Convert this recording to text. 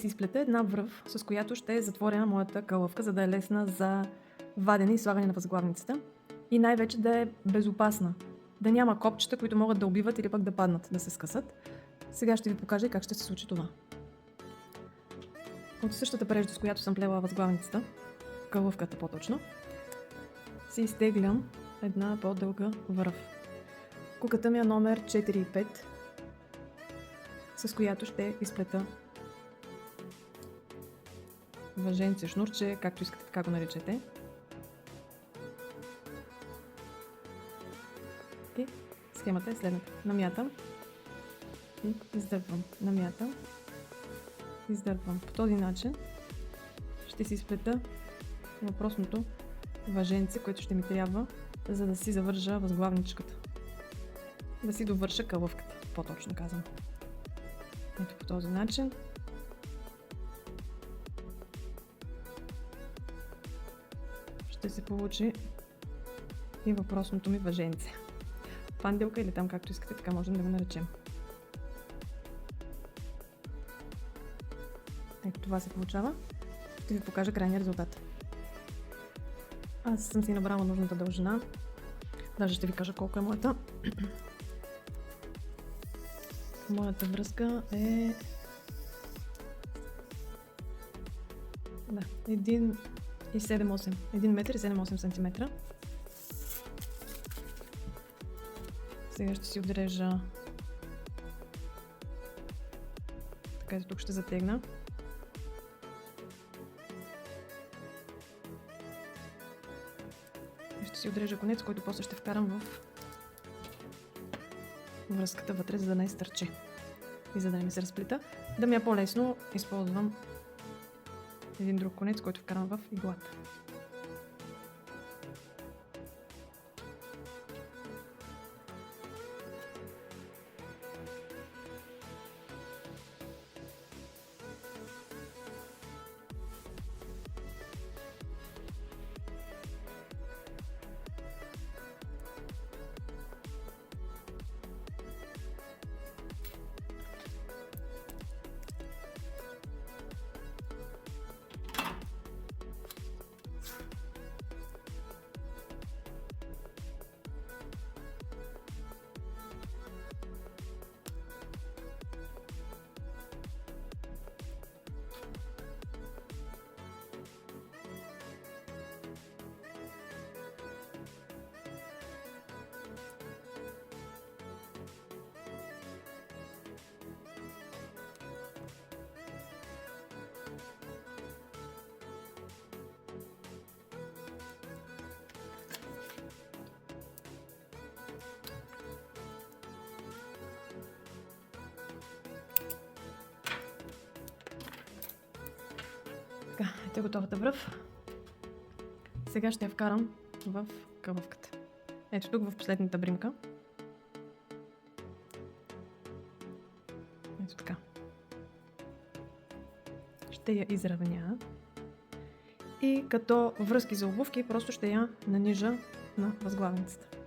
си изплета една връв, с която ще затворя моята калъвка, за да е лесна за вадене и слагане на възглавницата. И най-вече да е безопасна. Да няма копчета, които могат да убиват или пък да паднат, да се скъсат. Сега ще ви покажа как ще се случи това. От същата прежда, с която съм плела възглавницата, калъвката по-точно, си изтеглям една по-дълга връв. Куката ми е номер 4,5, с която ще изплета въженце, шнурче, както искате, така го наричате. И схемата е следната. Намятам и издърпвам. Намятам, издърпвам. По този начин ще си изплета въпросното въженце, което ще ми трябва, за да си завържа възглавничката. Да си довърша калъвката, по-точно казвам. Ето по този начин. Ще се получи и въпросното ми въженце. Панделка или там както искате, така можем да го наречем. Ето това се получава. Ще ви покажа крайния резултат. Аз съм си набрала нужната дължина. Даже ще ви кажа колко е моята. Моята връзка е 1,78 метра и 7-8 см. Сега ще си отрежа. Така ето тук ще затегна. И ще си отрежа конец, който после ще вкарам в връзката вътре, за да не изтърчи и за да не ми се разплита. Да ми е по-лесно, използвам един друг конец, който вкарам в иглата. Така, ето готовата връв. Сега ще я вкарам в калъвката. Ето тук в последната бримка. Ето така. Ще я изравня. И като връзки за обувки просто ще я нанижа на възглавницата.